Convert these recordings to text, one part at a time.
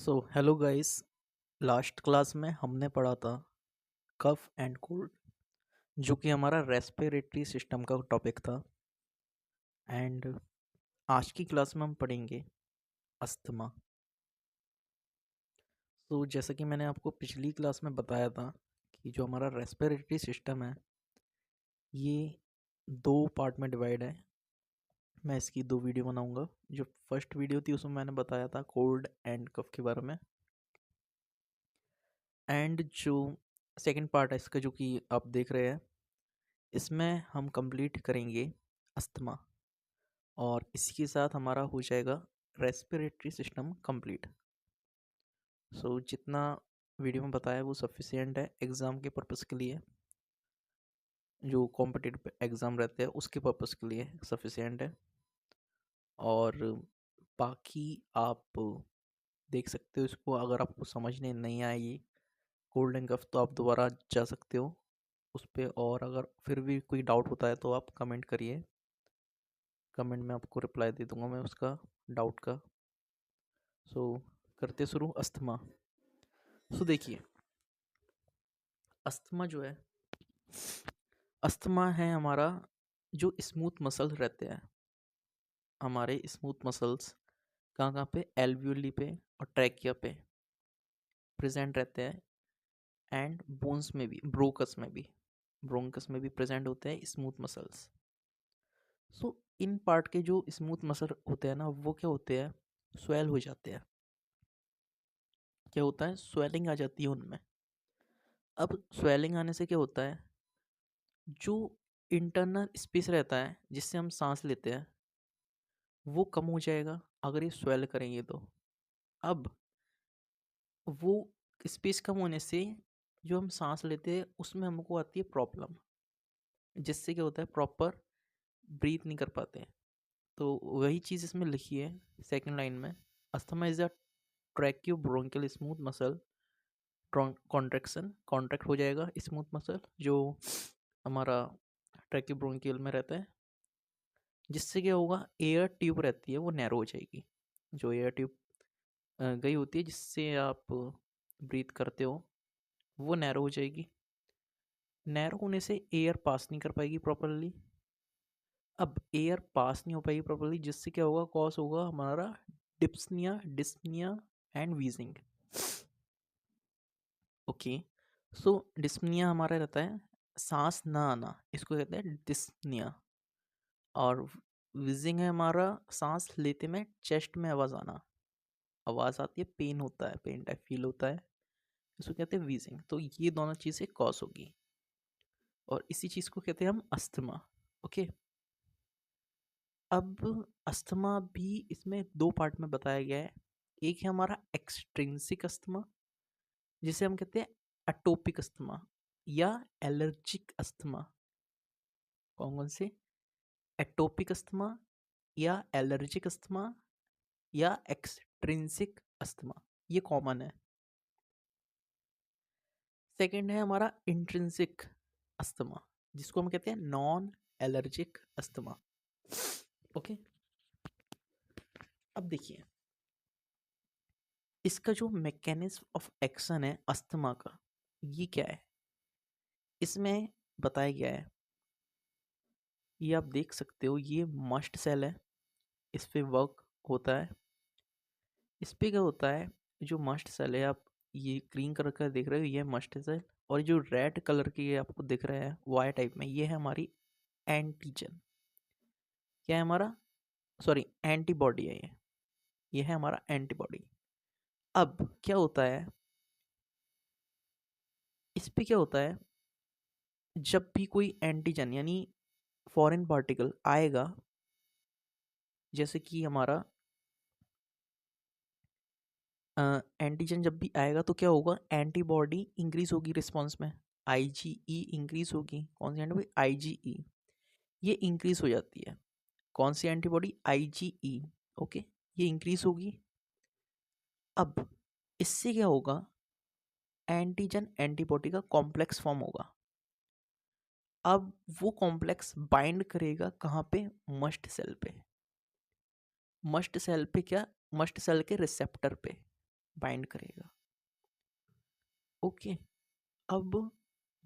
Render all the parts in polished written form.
So hello guys. Last class में हमने पढ़ा था कफ एंड कोल्ड, जो कि हमारा रेस्पिरेटरी सिस्टम का टॉपिक था। एंड आज की क्लास में हम पढ़ेंगे अस्थमा। तो जैसा कि मैंने आपको पिछली क्लास में बताया था कि जो हमारा रेस्पिरेटरी सिस्टम है ये दो पार्ट में डिवाइड है। मैं इसकी दो वीडियो बनाऊंगा। जो फर्स्ट वीडियो थी उसमें मैंने बताया था कोल्ड एंड कफ के बारे में, एंड जो सेकंड पार्ट है इसका जो कि आप देख रहे हैं इसमें हम कंप्लीट करेंगे अस्थमा, और इसके साथ हमारा हो जाएगा रेस्पिरेटरी सिस्टम कंप्लीट। सो जितना वीडियो में बताया वो सफिशिएंट है एग्ज़ाम के पर्पज़ के लिए, जो कॉम्पिटिटिव एग्ज़ाम रहते हैं उसके पर्पज़ के लिए सफिशिएंट है। और बाकी आप देख सकते हो इसको, अगर आपको समझने नहीं आएगी कोल्ड एंड कफ तो आप दोबारा जा सकते हो उस पर, और अगर फिर भी कोई डाउट होता है तो आप कमेंट करिए। कमेंट में आपको रिप्लाई दे दूंगा मैं उसका डाउट का। सो करते शुरू अस्थमा। सो देखिए, अस्थमा जो है, अस्थमा है हमारा जो स्मूथ मसल रहते हैं, हमारे स्मूथ मसल्स कहाँ कहाँ पे, एल्वियोली पे और ट्रैकिया पे प्रेजेंट रहते हैं। एंड बोन्स में भी, ब्रोंकस में भी प्रेजेंट होते हैं smooth muscles. So in part के जो स्मूथ मसल होते हैं ना, वो क्या होते हैं, स्वेल हो जाते हैं। क्या होता है, स्वेलिंग आ जाती है उनमें। अब स्वेलिंग आने से क्या होता है, जो इंटरनल स्पेस रहता है जिससे हम सांस लेते हैं वो कम हो जाएगा अगर ये स्वेल करेंगे तो। अब वो स्पेस कम होने से जो हम सांस लेते हैं उसमें हमको आती है प्रॉब्लम, जिससे क्या होता है, प्रॉपर ब्रीथ नहीं कर पाते। तो वही चीज़ इसमें लिखी है सेकंड लाइन में, asthma is a tracheobronchial smooth muscle contraction, contract हो जाएगा स्मूथ मसल जो हमारा ट्रैक्यू ब्रोंकियल में रहता है, जिससे क्या होगा, एयर ट्यूब रहती है वो नैरो हो जाएगी। जो एयर ट्यूब गई होती है जिससे आप ब्रीथ करते हो वो नैरो हो जाएगी। नैरो होने से एयर पास नहीं कर पाएगी प्रॉपरली। अब एयर पास नहीं हो पाएगी प्रॉपरली जिससे क्या होगा, कॉज होगा हमारा dyspnoea, dyspnoea and wheezing. Okay, so dyspnoea हमारा रहता है सांस ना आना, इसको कहते हैं डिस्पनिया। और विजिंग है हमारा सांस लेते में चेस्ट में आवाज़ आना, आवाज़ आती है, पेन होता है, पेन टाइप फील होता है, इसको कहते हैं वीजिंग। तो ये दोनों चीज़ें कॉज होगी और इसी चीज़ को कहते हैं हम अस्थमा। ओके, अब अस्थमा भी इसमें दो पार्ट में बताया गया है। एक है हमारा एक्सट्रिंसिक अस्थमा जिसे हम कहते हैं अटोपिक अस्थमा या एलर्जिक अस्थमा। कौन कौन से, एटोपिक अस्थमा या एलर्जिक अस्थमा या एक्सट्रिंसिक अस्थमा, ये कॉमन है। सेकंड है हमारा इंट्रिंसिक अस्थमा जिसको हम कहते हैं नॉन एलर्जिक अस्थमा। ओके, अब देखिए इसका जो मैकेनिज्म ऑफ एक्शन है अस्थमा का, ये क्या है, इसमें बताया गया है। ये आप देख सकते हो, ये मस्ट सेल है, इस पे वर्क होता है। इस पे क्या होता है, जो मस्ट सेल है, आप ये ग्रीन कलर का देख रहे हो, ये मस्ट सेल, और जो रेड कलर की ये आपको दिख रहा है वाई टाइप में, ये है हमारी एंटीजन। क्या है हमारा, सॉरी एंटीबॉडी है ये है हमारा एंटीबॉडी। अब क्या होता है, इस पे क्या होता है, जब भी कोई एंटीजन यानी फॉरेन पार्टिकल आएगा, जैसे कि हमारा एंटीजन जब भी आएगा तो क्या होगा, एंटीबॉडी इंक्रीज होगी रिस्पॉन्स में, आईजीई इंक्रीज होगी। कौन सी एंटीबॉडी, आईजीई, ये इंक्रीज हो जाती है। कौन सी एंटीबॉडी, आईजीई। ओके, ये इंक्रीज होगी। अब इससे क्या होगा, एंटीजन एंटीबॉडी का कॉम्प्लेक्स फॉर्म होगा। अब वो कॉम्प्लेक्स बाइंड करेगा कहाँ पे, मस्ट सेल पे। मस्ट सेल पे क्या, मस्ट सेल के रिसेप्टर पे। बाइंड करेगा। ओके, अब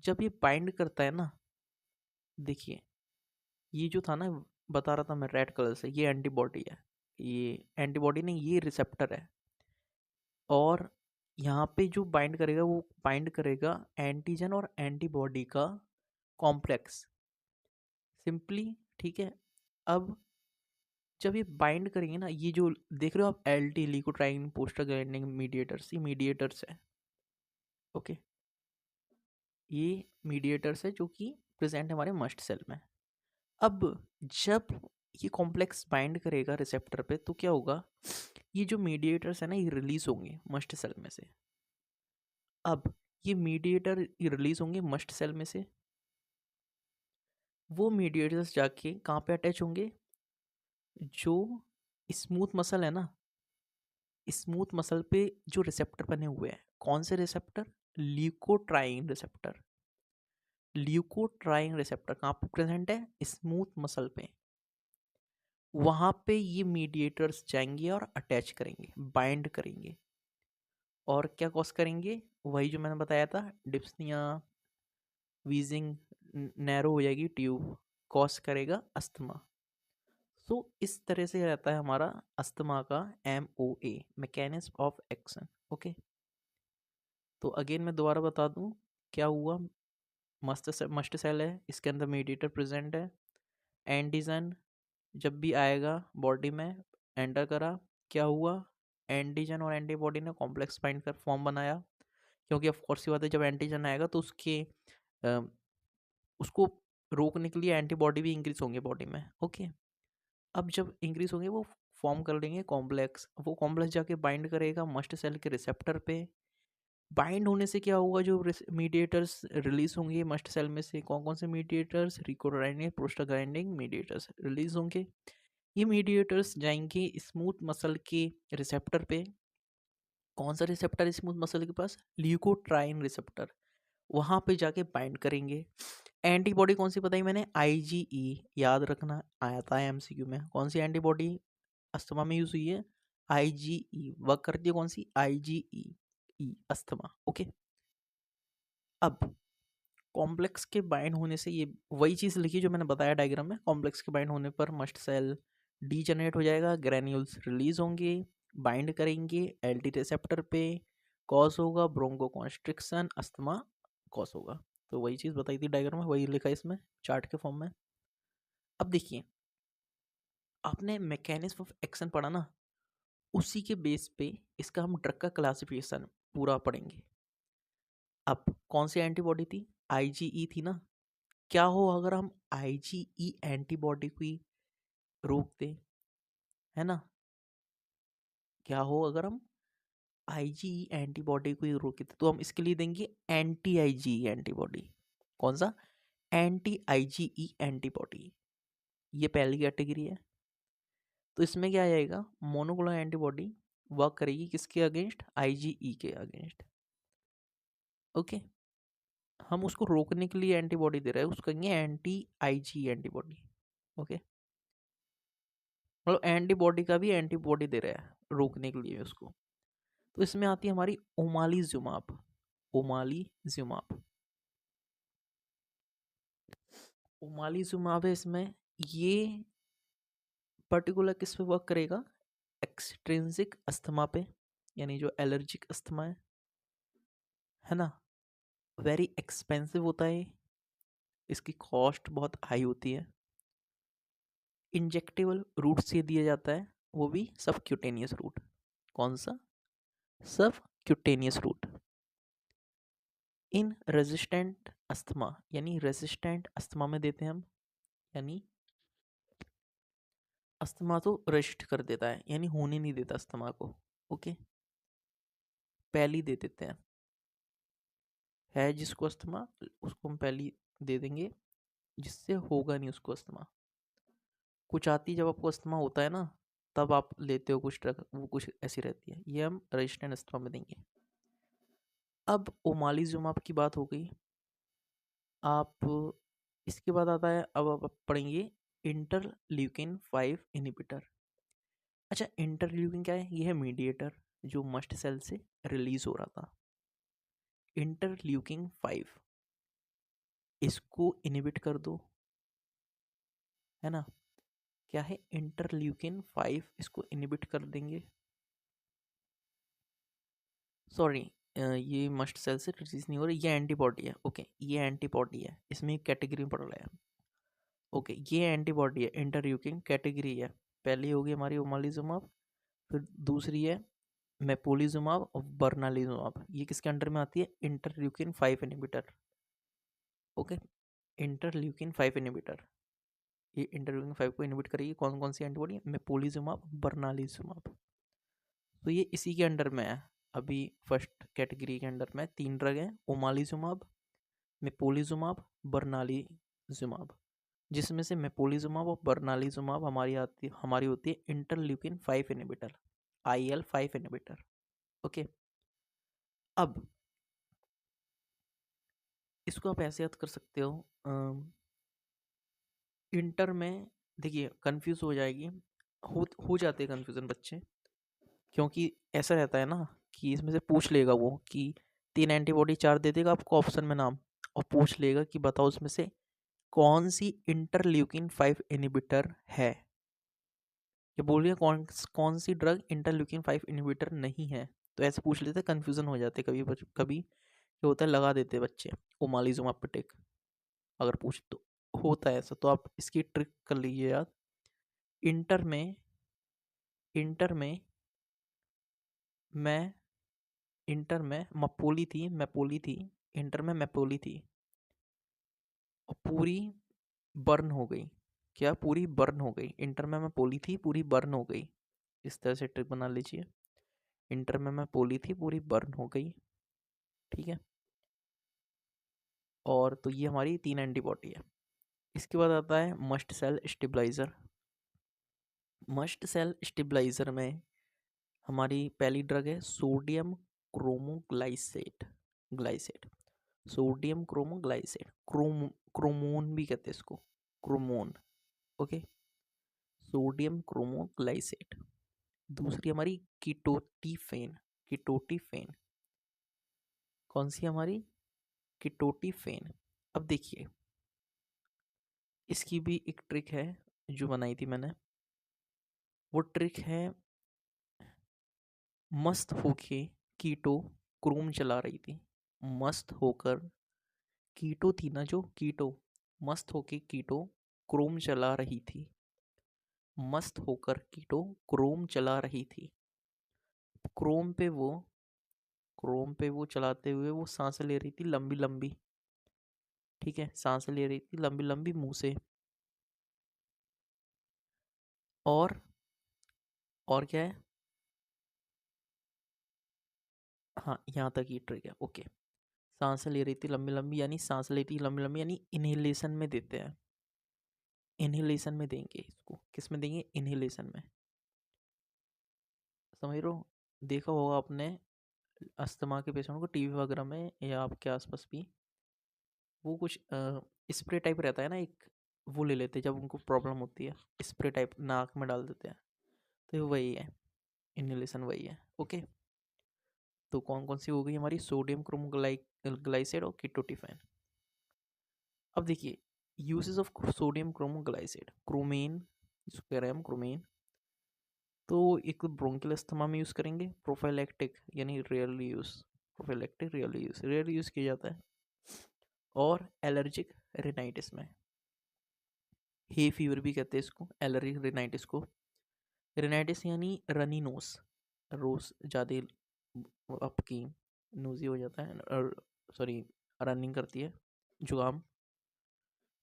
जब ये बाइंड करता है ना, देखिए ये जो था ना, बता रहा था मैं रेड कलर से, ये एंटीबॉडी है। ये एंटीबॉडी नहीं, ये रिसेप्टर है। और यहाँ पे जो बाइंड करेगा वो बाइंड करेगा एंटीजन और एंटीबॉडी का कॉम्प्लेक्स, सिंपली। ठीक है, अब जब ये बाइंड करेंगे ना, ये जो देख रहे हो आप, L T leukotriene prostaglandin mediators, ये मीडिएटर्स है। ओके, ये मीडिएटर्स है जो कि प्रेजेंट है हमारे मस्ट सेल में। अब जब ये कॉम्प्लेक्स बाइंड करेगा रिसेप्टर पे, तो क्या होगा, ये जो मीडिएटर्स है ना, ये रिलीज होंगे मस्ट सेल में से। अब ये मीडिएटर रिलीज होंगे मस्ट सेल में से, वो मीडिएटर्स जाके कहाँ पे अटैच होंगे, जो स्मूथ मसल है ना, स्मूथ मसल पे जो रिसेप्टर बने हुए हैं, कौन से receptor, leukotriene receptor. Leukotriene receptor कहाँ पे प्रेजेंट है, स्मूथ मसल पे। वहाँ पे ये मीडिएटर्स जाएंगे और अटैच करेंगे, बाइंड करेंगे, और क्या कॉज करेंगे, वही जो मैंने बताया था, डिप्सनिया, वीजिंग, नैरो हो जाएगी ट्यूब, कॉज करेगा अस्थमा। तो इस तरह से रहता है हमारा अस्थमा का MOA, mechanism of action. Okay, तो अगेन मैं दोबारा बता दूं क्या हुआ। मस्ट सेल है, इसके अंदर मीडिएटर प्रेजेंट है। एंटीजन जब भी आएगा बॉडी में, एंटर करा, क्या हुआ, एंटीजन और एंटीबॉडी ने कॉम्प्लेक्स बाइंड कर फॉर्म बनाया। क्योंकि ऑफ कोर्स सी बात है, जब एंटीजन आएगा तो अ, उसको रोकने के लिए एंटीबॉडी भी इंक्रीज होंगे बॉडी में। ओके, अब जब इंक्रीज होंगे वो फॉर्म कर लेंगे कॉम्प्लेक्स, वो कॉम्प्लेक्स जाके बाइंड करेगा मस्ट सेल के रिसेप्टर पे। बाइंड होने से क्या होगा, जो मीडिएटर्स रिलीज होंगे मस्ट सेल में से, कौन कौन से मीडिएटर्स, रिकोराइनिन प्रोस्टाग्लैंडिन मीडिएटर्स रिलीज होंगे। ये मीडिएटर्स जाएंगे स्मूथ मसल के रिसेप्टर पे। कौन सा रिसेप्टर स्मूथ मसल के पास, ल्यूकोट्राइन रिसेप्टर, वहाँ पे जाके बाइंड करेंगे। एंटीबॉडी कौन सी बताई मैंने, IgE, याद रखना, आया था MCQ में। कौन सी एंटीबॉडी अस्थमा में यूज हुई है, IgE, वर्क करती है कौन सी, IgE, अस्थमा। ओके, अब कॉम्प्लेक्स के बाइंड होने से, ये वही चीज़ लिखी जो मैंने बताया डायग्राम में, कॉम्प्लेक्स के बाइंड होने पर मस्ट सेल डीजेनरेट हो जाएगा, ग्रैन्यूल्स रिलीज होंगे, बाइंड करेंगे LT रिसेप्टर पे, कॉज होगा ब्रोंको कॉन्स्ट्रिक्शन, अस्थमा कॉज होगा। तो वही चीज़ बताई थी डायग्राम में, वही लिखा है इसमें चार्ट के फॉर्म में। अब देखिए, आपने मैकेनिज्म ऑफ एक्शन पढ़ा ना, उसी के बेस पे इसका हम ड्रग का क्लासिफिकेशन पूरा पढ़ेंगे। अब कौन सी एंटीबॉडी थी, IgE थी ना। क्या हो अगर हम IgE एंटीबॉडी को ही रोक दें, है ना, क्या हो अगर हम IgE एंटीबॉडी को ही रोक दें, तो हम इसके लिए देंगे एंटी IgE एंटीबॉडी। कौन सा, एंटी IgE एंटीबॉडी, ये पहली कैटेगरी है। तो इसमें क्या आ जाएगा, मोनोक्लोनल एंटीबॉडी वर्क करेगी किसके अगेंस्ट, IgE के अगेंस्ट। ओके, हम उसको रोकने के लिए एंटीबॉडी दे रहे हैं, उसको कहेंगे एंटी IgE एंटीबॉडी। ओके, मतलब एंटीबॉडी का भी एंटीबॉडी दे रहा है रोकने के लिए उसको। तो इसमें आती है हमारी ओमालीजुमाब। ओमालीजुमाब, ओमालीजुमाब है इसमें। ये पर्टिकुलर किस पे वर्क करेगा, एक्सट्रिंसिक अस्थमा पे, यानी जो एलर्जिक अस्थमा है ना। वेरी एक्सपेंसिव होता है, इसकी कॉस्ट बहुत हाई होती है। इंजेक्टेबल रूट से दिया जाता है, वो भी सब क्यूटेनियस रूट। कौन सा, सब क्यूटेनियस रूट। इन रेजिस्टेंट अस्थमा, यानी रेजिस्टेंट अस्थमा में देते हैं हम, यानी अस्थमा तो रेजिस्ट कर देता है, यानी होने नहीं देता अस्थमा को। ओके, पहली दे देते हैं, है जिसको अस्थमा उसको हम पहली दे देंगे, जिससे होगा नहीं उसको अस्थमा। कुछ आती जब आपको अस्थमा होता है ना, तब आप लेते हो कुछ ड्रग, वो कुछ ऐसी रहती है, ये हम रेजिस्टेंट अस्थमा में देंगे। अब ओमालिजुमाब की बात हो गई। आप इसके बाद आता है, अब आप पढ़ेंगे इंटरल्यूकिन 5 इनहिबिटर। अच्छा, इंटरल्यूकिन क्या है, ये है मीडिएटर। जो मस्ट सेल से रिलीज हो रहा था। इंटरल्यूकिन 5 इसको इनिबिट कर दो, है ना। क्या है, इंटरल्यूकिन 5 इसको इनिबिट कर देंगे। सॉरी, ये मस्ट सेल से रिलीज नहीं हो रही, ये एंटीबॉडी है। ओके, ये एंटीबॉडी है, इसमें एक कैटेगरी में पड़ रहा है। ओके, ये एंटीबॉडी है, इंटरल्यूकिन कैटेगरी है। पहली होगी हमारी ओमालिजुमाब, फिर दूसरी है मेपोलिजुमाब और बर्नालिजुमाब। ये किसके अंडर में आती है, interleukin 5 inhibitor. Okay, interleukin 5 inhibitor, ये इंटरल्यूकिन 5 को इनिबिट करेगी। कौन कौन सी एंटीबॉडी, मेपोलिजुमाब, बर्नालिजुमाब। तो ये इसी के अंडर में है। अभी फर्स्ट कैटेगरी के अंडर में 3 ड्रग हैं, ओमालिजुमाब, मेपोलिजुमाब, बर्नालिजुमाब, जिसमें से मेपोलिजुमाब और बर्नालिजुमाब हमारी होती है interleukin 5 inhibitor, IL-5 inhibitor. Okay, अब इसको आप ऐसे याद कर सकते हो, इंटर में देखिए कंफ्यूज हो जाएगी, हो जाते हैं कन्फ्यूजन बच्चे, क्योंकि ऐसा रहता है ना कि इसमें से पूछ लेगा वो कि 3 एंटीबॉडी 4 दे देगा आपको ऑप्शन में नाम, और पूछ लेगा कि बताओ उसमें से कौन सी इंटरल्यूकिन 5 इनिबिटर है। ये बोल रही है कौन सी ड्रग इंटरल्यूकिन 5 इनिबिटर नहीं है। तो ऐसे पूछ लेते, कन्फ्यूजन हो जाते कभी कभी, क्या होता है लगा देते बच्चे ओमालिजुमाब पे टिक, अगर पूछ तो होता है ऐसा। तो आप इसकी ट्रिक कर लीजिए याद। इंटर में इंटर में मैं इंटर में मैपोली थी, इंटर में मैपोली थी और पूरी बर्न हो गई। क्या, पूरी बर्न हो गई। इंटर में मैपोली थी, पूरी बर्न हो गई। इस तरह से ट्रिक बना लीजिए, इंटर में मैपोली थी, पूरी बर्न हो गई। ठीक है, और तो ये हमारी 3 एंटीबॉडी है। इसके बाद आता है mast cell stabiliser. Mast cell stabiliser में हमारी पहली ड्रग है sodium cromoglycate, glycate, sodium cromoglycate, cromone भी कहते हैं इसको, क्रोमोन। Okay, sodium क्रोमोग्लाइसेट। दूसरी हमारी कीटोटिफेन, कीटोटिफेन। कौन सी हमारी, कीटोटिफेन। अब देखिए इसकी भी एक ट्रिक है जो बनाई थी मैंने। वो ट्रिक है, मस्त होके कीटो क्रोम चला रही थी, मस्त होकर कीटो थी ना, जो कीटो मस्त होके कीटो क्रोम चला रही थी, मस्त होकर कीटो क्रोम चला रही थी। क्रोम पे वो क्रोम पे वो चलाते हुए वो सांसें ले रही थी लंबी लंबी। ठीक है, सांसें ले रही थी लंबी लंबी मुंह से। और क्या है, हाँ यहाँ तक ये ट्रिक है। ओके, सांसें ले रही थी लंबी लंबी, यानी सांस लेती लंबी लंबी, यानी इनहेलेशन में देते हैं, इनहेलेशन में देंगे इसको। किस में देंगे, इनहेलेशन में। समझ रहे हो, देखा होगा आपने अस्थमा के पेशेंट को टीवी वगैरह में या आपके आसपास भी, वो कुछ स्प्रे टाइप रहता है ना एक, वो ले लेते हैं जब उनको प्रॉब्लम होती है, स्प्रे टाइप नाक में डाल देते हैं। तो वही है, इनहेलेशन वही है। ओके, तो कौन कौन सी हो गई हमारी, सोडियम क्रोमोग्लाइसेट और कीटोटिफाइन। अब देखिए यूजेस ऑफ सोडियम क्रोमोग्लाइसेट, क्रोमेन, इसको कह रहे हैं हम क्रोमेन। तो एक तो ब्रोंकियल अस्थमा में यूज़ करेंगे, प्रोफाइलैक्टिक यानी rarely use, prophylactic rarely use किया जाता है, और एलर्जिक रिनाइटिस में, हे फीवर भी कहते हैं इसको, एलर्जिक रिनाइटिस को। रिनाइटिस यानी रनी नोस, रोज ज़्यादा आपकी नोजी हो जाता है, और सॉरी रनिंग करती है, जुकाम।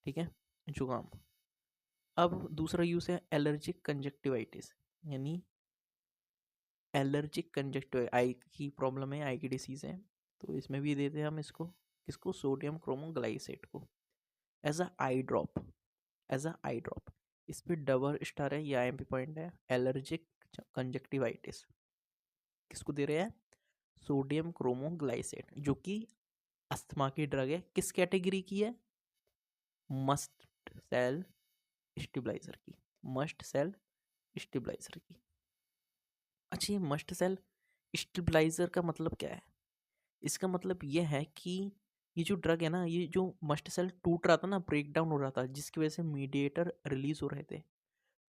ठीक है, जुकाम। अब दूसरा यूज़ है एलर्जिक कंजक्टिवाइटिस, यानी एलर्जिक कंजक्टिव, आई की प्रॉब्लम है, आई की डिसीज़ है, तो इसमें भी देते हैं हम इसको, किसको, सोडियम क्रोमोग्लाइसेट को, as a eye drop, as a eye drop. इस पर डबल स्टार है, ये IMP पॉइंट है। एलर्जिक कंजक्टिवाइटिस किसको दे रहे हैं, सोडियम क्रोमोग्लाइसेट, जो कि अस्थमा की ड्रग है, किस कैटेगरी की है, मस्ट सेल स्टेबलाइजर की, मस्ट सेल स्टेबलाइजर की। अच्छा, ये मस्ट सेल स्टेबलाइजर का मतलब क्या है? इसका मतलब ये है कि ये जो ड्रग है ना, ये जो मस्ट सेल टूट रहा था ना, ब्रेक डाउन हो रहा था, जिसकी वजह से मीडिएटर रिलीज हो रहे थे,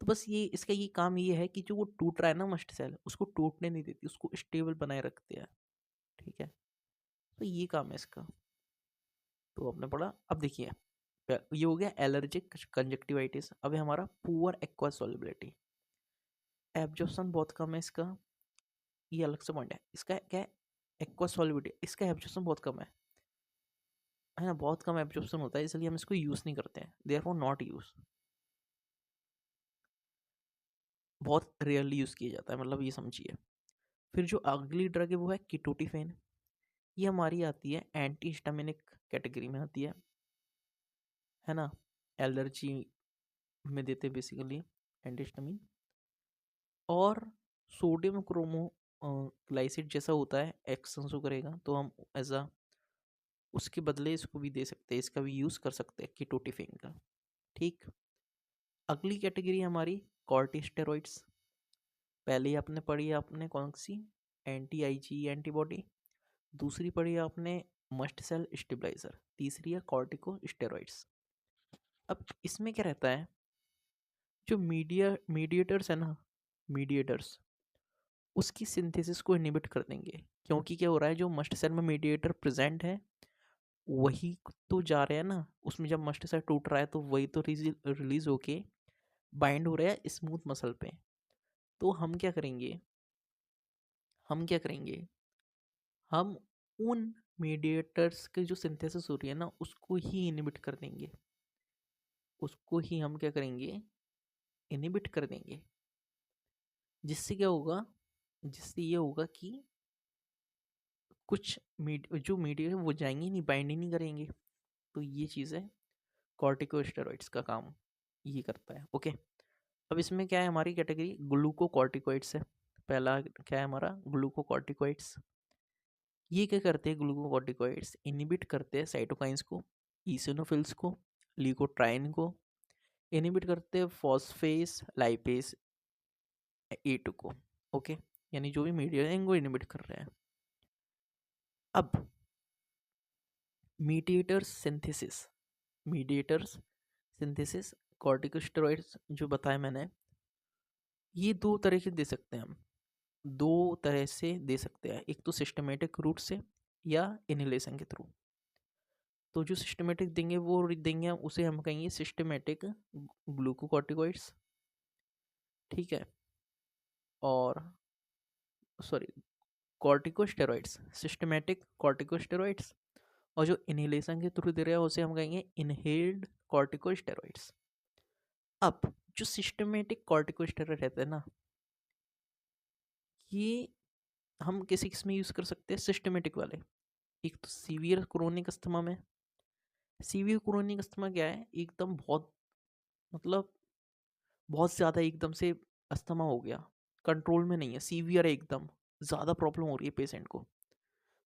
तो बस ये इसका ये काम ये है कि जो वो टूट रहा है ना मस्ट सेल, उसको टूटने नहीं देती, उसको स्टेबल बनाए रखते हैं। ठीक है, तो ये काम है इसका। तो आपने पढ़ा। अब देखिए, ये हो गया एलर्जिक कंजक्टिवाइटिस। अब है हमारा पुअर एक्वा सॉल्युबिलिटी, एब्जॉर्प्शन बहुत कम है इसका, ये अलग से पॉइंट है इसका। क्या है? एक्वा सॉल्युबिलिटी, इसका एब्जॉर्प्शन बहुत कम है ना, बहुत कम एब्जॉर्प्शन होता है, इसलिए हम इसको यूज़ नहीं करते हैं, देयरफॉर नॉट यूज, बहुत रेयरली यूज़ किया जाता है, मतलब ये समझिए। फिर जो अगली ड्रग है वो है कीटोटिफेन। ये हमारी आती है एंटी हिस्टामिनिक कैटेगरी में आती है ना, एलर्जी में देते बेसिकली एंटी हिस्टामिन। और सोडियम क्रोमो ग्लाइसिड जैसा होता है, एक्शन शो करेगा, तो हम एज अ उसके बदले इसको भी दे सकते हैं, इसका भी यूज़ कर सकते हैं कीटोटिफेन का। ठीक। अगली कैटेगरी हमारी कॉर्टिस्टेरॉइड्स। पहले ही आपने पढ़ी है, आपने कौन सी? Anti IG antibody. दूसरी पढ़ी है आपने मस्ट सेल स्टेबलाइजर। तीसरी है कॉर्टिकोस्टेरॉइड्स। अब इसमें क्या रहता है, जो मीडिएटर्स है ना, मीडिएटर्स उसकी सिंथेसिस को इनहिबिट कर देंगे, क्योंकि क्या हो रहा है, जो मस्ट सेल में मीडिएटर प्रेजेंट है वही तो जा रहे हैं ना उसमें, जब मस्ट सेल टूट रहा है तो वही तो रिलीज होके बाइंड हो रहा है स्मूथ मसल पे। तो हम क्या करेंगे, हम उन मीडिएटर्स के जो सिंथेसिस हो रही है ना उसको ही इनहिबिट कर देंगे, उसको ही हम क्या करेंगे, इनहिबिट कर देंगे। जिससे क्या होगा, जिससे ये होगा कि कुछ जो मीडिएटर वो जाएंगे नहीं, बाइंड ही नहीं करेंगे। तो ये चीज़ है, कॉर्टिकोस्टेरॉइड्स का काम ये करता है। ओके। अब इसमें क्या है, हमारी कैटेगरी ग्लूकोकॉर्टिकॉइड्स है। पहला क्या है हमारा, ग्लूकोकॉर्टिकॉइड्स। ये क्या करते हैं, ग्लूकोकॉर्टिकॉइड्स इनहिबिट करते हैं साइटोकाइंस को, ईसिनोफिल्स को, ल्यूकोट्राइन को, इनहिबिट करते हैं फॉस्फेस लाइपेस ए2 को। ओके, यानी जो भी मीडिया है इनको इनहिबिट कर रहे हैं। अब मीडिएटर्स सिंथेसिस कॉर्टिकोस्टेरॉइड्स जो बताया मैंने, ये दो तरह के दे सकते हैं हम, दो तरह से दे सकते हैं, एक तो सिस्टमेटिक रूट से या इनहेलेशन के थ्रू। तो जो सिस्टमेटिक देंगे वो देंगे हम, उसे हम कहेंगे सिस्टमेटिक ग्लूकोकॉर्टिकॉइड्स। ठीक है। और सॉरी, कॉर्टिकोस्टेरॉइड्स, सिस्टमेटिक कॉर्टिकोस्टेरॉइड्स। और जो इनहेलेशन के थ्रू दे रहे हैं उसे हम कहेंगे इनहेल्ड कॉर्टिकोस्टेरॉइड्स। अब जो सिस्टमेटिक कॉर्टिकोस्टेरॉइड रहते हैं ना, ये हम किसी किस में यूज़ कर सकते हैं, सिस्टमेटिक वाले। एक तो सीवियर क्रोनिक अस्थमा में। सीवियर क्रोनिक अस्थमा क्या है, एकदम बहुत, मतलब बहुत ज़्यादा एकदम से अस्थमा हो गया, कंट्रोल में नहीं है, सीवियर है एकदम, ज़्यादा प्रॉब्लम हो रही है पेशेंट को,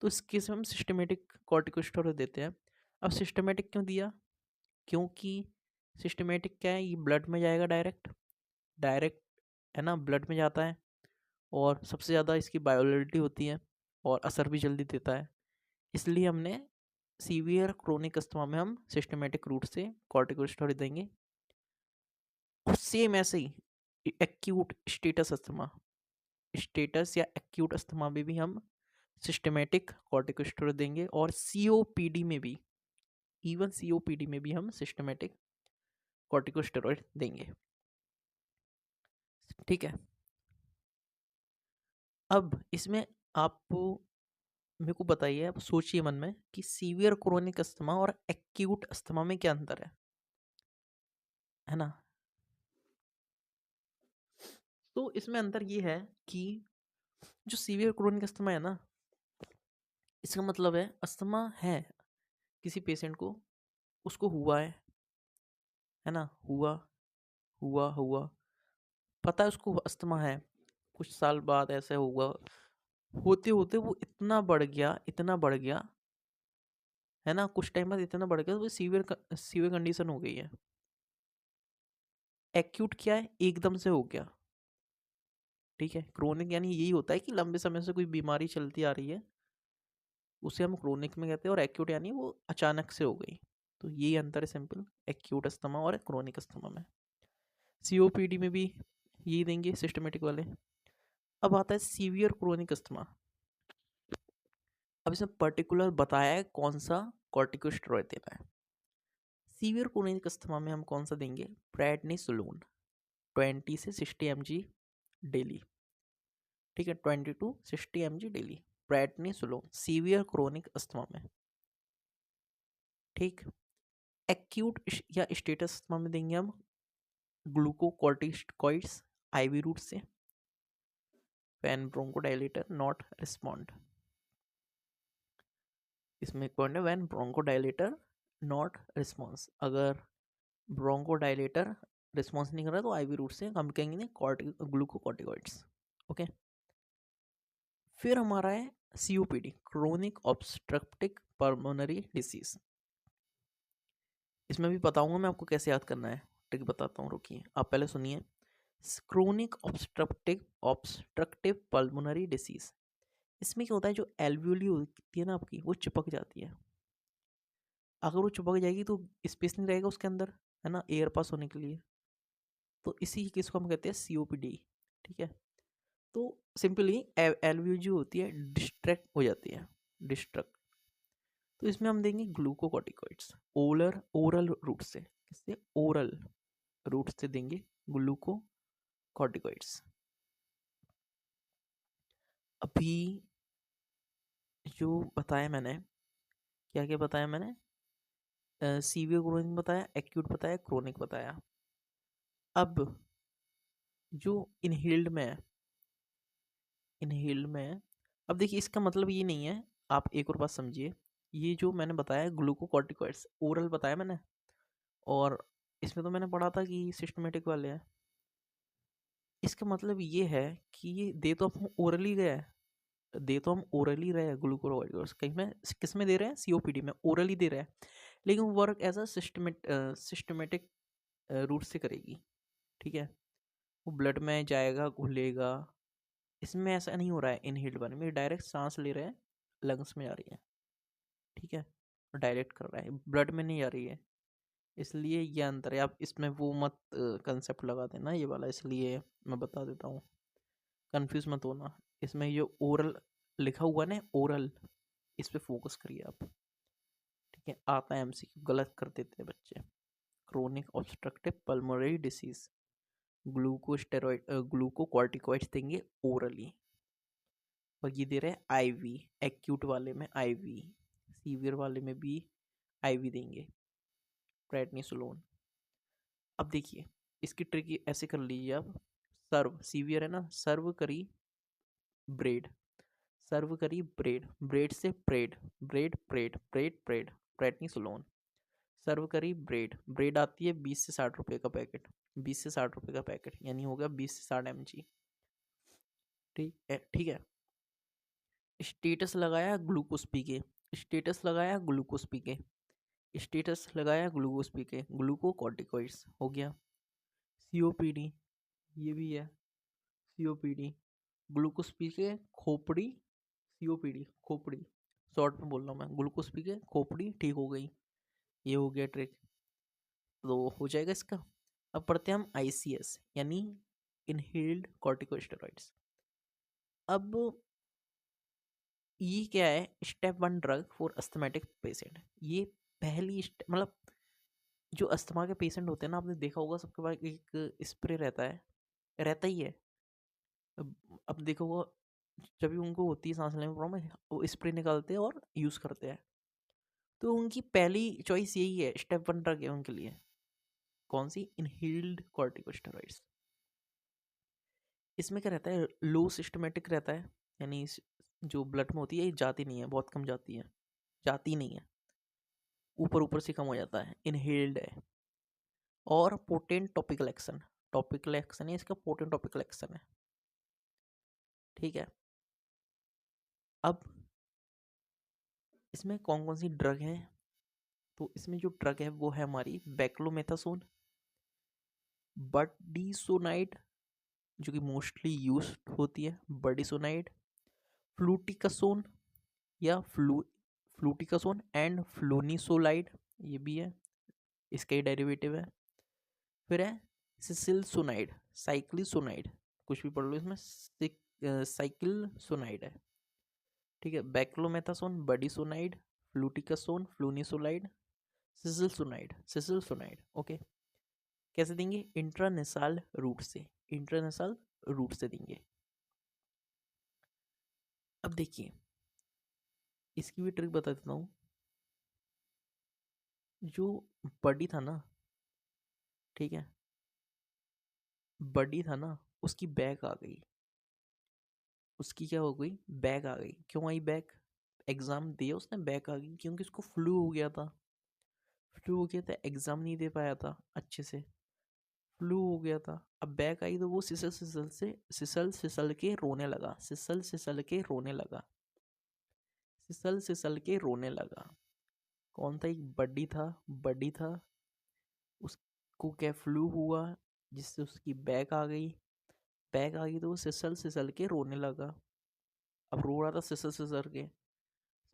तो इस केस में हम सिस्टमेटिक कॉर्टिकोस्टेरॉइड देते हैं। अब सिस्टमेटिक क्यों दिया, क्योंकि सिस्टमेटिक क्या है, ये ब्लड में जाएगा डायरेक्ट, डायरेक्ट है ना, ब्लड में जाता है, और सबसे ज़्यादा इसकी बायोलिटी होती है, और असर भी जल्दी देता है। इसलिए हमने सीवियर क्रोनिक अस्थमा में हम सिस्टमेटिक रूट से कॉर्टिकोस्टेरॉइड देंगे। और सेम ऐसे ही एक्यूट स्टेटस अस्थमा, स्टेटस या एक्यूट अस्थमा में भी हम सिस्टमेटिक कॉर्टिकोस्टेरॉइड देंगे, और सीओपीडी में भी, इवन सीओपीडी में भी हम सिस्टमेटिक कॉर्टिकोस्टेरॉइड देंगे। ठीक है। अब इसमें आप मेरे को बताइए, आप सोचिए मन में कि सीवियर क्रोनिक अस्थमा और एक्यूट अस्थमा में क्या अंतर है ना। तो इसमें अंतर ये है कि जो सीवियर क्रोनिक अस्थमा है ना, इसका मतलब है अस्थमा है किसी पेशेंट को, उसको हुआ है ना, हुआ पता है उसको अस्थमा है, कुछ साल बाद ऐसे हुआ, होते होते वो इतना बढ़ गया है ना, कुछ टाइम बाद इतना बढ़ गया तो वो सीवियर कंडीशन हो गई है। एक्यूट क्या है, एकदम से हो गया, ठीक है। क्रोनिक यानी यही होता है कि लंबे समय से कोई बीमारी चलती आ रही है, उसे हम क्रोनिक में कहते हैं, और एक्यूट यानी वो अचानक से हो गई। तो यही अंतर है सिंपल एक्यूट अस्थमा और क्रोनिक अस्थमा में। सीओपीडी में भी यही देंगे सिस्टमेटिक वाले। अब आता है सीवियर क्रोनिक अस्थमा। अब इसमें पर्टिकुलर बताया है कौन सा कॉर्टिकोस्टेरॉइड देना है। सीवियर क्रोनिक अस्थमा में हम कौन सा देंगे, प्रेडनिसोलोन 20 से 60 mg डेली। ठीक है, 20 to 60 mg daily prednisolone severe chronic asthma में। ठीक। एक्यूट या स्टेटस अस्थमा में देंगे हम ग्लूकोकॉर्टिकोइड्स आईवी रूट से, व्हेन ब्रोंकोडायलेटर नॉट रिस्पॉन्ड। इसमें एक पॉइंट है, व्हेन ब्रोंकोडायलेटर नॉट रिस्पॉन्स, अगर ब्रोंकोडायलेटर रिस्पॉन्स नहीं कर रहा तो आईवी रूट से हम कहेंगे ग्लूकोकॉर्टिकोइड्स। ओके। फिर हमारा है COPD, chronic obstructive pulmonary disease. इसमें भी बताऊंगा मैं आपको कैसे याद करना है, ट्रिक बताता हूँ, रुकिए आप पहले सुनिए। क्रोनिक ऑब्स्ट्रक्टिव पल्मोनरी डिसीज, इसमें क्या होता है, जो एल्वियोली होती है ना आपकी, वो चिपक जाती है। अगर वो चिपक जाएगी तो स्पेस नहीं रहेगा उसके अंदर, है ना, एयर पास होने के लिए। तो इसी केस को हम कहते हैं सीओपीडी। ठीक है। तो सिंपली एल्वियो जो होती है डिस्ट्रैक्ट हो जाती है, डिस्ट्रक्ट। तो इसमें हम देंगे ग्लूकोकॉर्टिकोइड्स ओरल रूट से। किससे, ओरल रूट से देंगे ग्लूकोकॉर्टिकोइड्स। अभी जो बताया मैंने, क्या क्या बताया मैंने, सीवियर क्रोनिक बताया, एक्यूट बताया, क्रोनिक बताया। अब जो इनहेल्ड में है, इनहेल्ड में है, अब देखिए इसका मतलब ये नहीं है, आप एक और बात समझिए, ये जो मैंने बताया ग्लूकोकॉर्टिकोइड्स ओरल बताया मैंने, और इसमें तो मैंने पढ़ा था कि सिस्टमेटिक वाले हैं। इसका मतलब ये है कि ये दे तो हम ओरली गया है, दे तो हम ओरली रहे हैं ग्लूकोकॉर्टिकोइड्स, कहीं में किस में दे रहे हैं, सीओपीडी में ओरली दे रहे हैं, लेकिन work as a systematic route से करेगी। ठीक है। वो ब्लड में जाएगा, घुलेगा। इसमें ऐसा नहीं हो रहा है, इनहेल्ड वाले में डायरेक्ट सांस ले रहे हैं, लंग्स में जा रही है। ठीक है। डायरेक्ट कर रहा है, ब्लड में नहीं जा रही है, इसलिए ये अंतर है। आप इसमें वो मत कंसेप्ट लगा देना ये वाला, इसलिए मैं बता देता हूँ, कंफ्यूज मत होना। इसमें ये ओरल लिखा हुआ है ना, ओरल, इस पे फोकस करिए आप। ठीक है। आता है एमसीक्यू, गलत कर देते हैं बच्चे। Chronic obstructive pulmonary disease, glucosteroid glucocorticoids देंगे ओरली, और ये दे रहे हैं आईवी, एक्यूट वाले में आईवी, सीवियर वाले में भी आईवी देंगे प्रेडनिसोलोन। अब देखिए इसकी ट्रिक ऐसे कर लीजिए आप, सर्व सीवियर है ना, सर्व curry bread, serve curry bread, bread से pred, bread pred, bread pred, prednisolone. Serve curry bread, bread आती है 20 से 60 रुपए का पैकेट, 20 से 60 रुपए का पैकेट, यानी हो गया 20 से 60 mg। ठीक है, ठीक है। स्टेटस लगाया ग्लूकोज पी के, स्टेटस लगाया ग्लूकोज पी के, स्टेटस लगाया ग्लूकोज पी के, ग्लूकोकॉर्टिकोइड्स हो गया। सीओपीडी, ये भी है सीओपीडी, ग्लूकोज पी के खोपड़ी, सीओपीडी खोपड़ी, शॉर्ट में बोल रहा हूँ मैं, ग्लूकोज पी के खोपड़ी ठीक हो गई। ये हो गया ट्रिक, तो हो जाएगा इसका। अब पढ़ते हैं हम आईसीएस यानी इनहेल्ड कॉर्टिकोस्टेरॉइड्स। अब ये क्या है, step 1 drug for asthmatic patient. ये पहली मतलब जो अस्थमा के पेशेंट होते हैं ना, आपने देखा होगा सबके पास एक स्प्रे रहता है, रहता ही है। अब देखो वो जब भी उनको होती है सांस लेने में प्रॉब्लम, वो स्प्रे निकालते हैं और यूज़ करते हैं। तो उनकी पहली चॉइस यही है, स्टेप 1 ड्रग है उनके लिए, कौन सी, इनहेल्ड कॉर्टिकोस्टेरॉइड्स। इसमें क्या रहता है, लो सिस्टमेटिक रहता है, यानी जो ब्लड में होती है ये जाती नहीं है, बहुत कम जाती है, जाती नहीं है, ऊपर ऊपर से कम हो जाता है, इनहेल्ड है। और potent topical action, topical action है इसका, पोटेंट टॉपिकल एक्शन है। ठीक है। अब इसमें कौन कौन सी ड्रग है, तो इसमें जो ड्रग है वो है हमारी बैक्लोमेथासोन, बटडीसोनाइड, जो कि मोस्टली यूज होती है, बडिसोनाइड, फ्लूटिकासोन या फ्लूटिकासोन एंड फ्लोनिसोलाइड, ये भी है, इसका ही डेरिवेटिव है। फिर है सिसिलसोनाइड, साइक्लिसोनाइड, कुछ भी पढ़ लो इसमें, साइक्लिसोनाइड है, ठीक है। बैक्लोमेथासोन, बडिसोनाइड, फ्लूटिकासोन, फ्लोनिसोलाइड, सिसिलसोनाइड, सिसिलसोनाइड, ओके। कैसे देंगे? इंट्रानेसाल रूट से, इंट्रानेसाल रूट से देंगे। अब देखिए इसकी भी ट्रिक बता देता हूँ। जो बडी था ना, ठीक है, बडी था ना, उसकी बैक आ गई, उसकी क्या हो गई? बैक आ गई। क्यों आई बैक? एग्जाम दिया उसने, बैक आ गई क्योंकि उसको फ्लू हो गया था, फ्लू हो गया था, एग्जाम नहीं दे पाया था अच्छे से, फ्लू हो गया था। अब बैक आई तो वो सिसल के रोने लगा, सिसल के रोने लगा, सिसल के रोने लगा। कौन था? एक बड्डी था, बड्डी था, उसको क्या फ्लू हुआ, जिससे उसकी बैक आ गई, बैक आ गई तो वो सिसल के रोने लगा। अब रो रहा था सिसल के,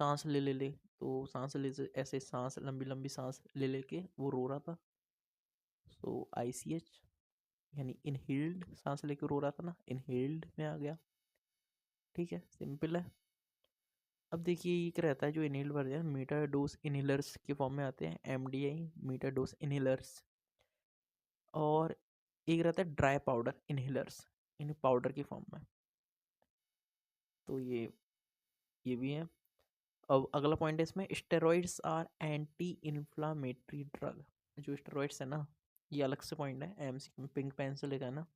सांस ले ले ले, तो सांस ले ऐसे सांस लंबी लंबी सांस ले लेके वो रो रहा था। सो ICH यानी इनहेल्ड सांस लेके रो रहा था ना, इनहेल्ड में आ गया, ठीक है, सिंपल है। अब देखिए ये क्या रहता है, जो इनहेल्ड वर्जन है मीटर डोज इनहेलर्स के फॉर्म में आते हैं, MDI मीटर डोज इनहेलर्स, और एक रहता है ड्राई पाउडर इनहेलर्स, इन पाउडर की फॉर्म में। तो ये भी है। अब अगला पॉइंट है इसमें, steroids are anti inflammatory drug. जो स्टेरॉइड्स है ना, ये अलग से पॉइंट है, एमसी में पिंक पेन से लिखा है ना।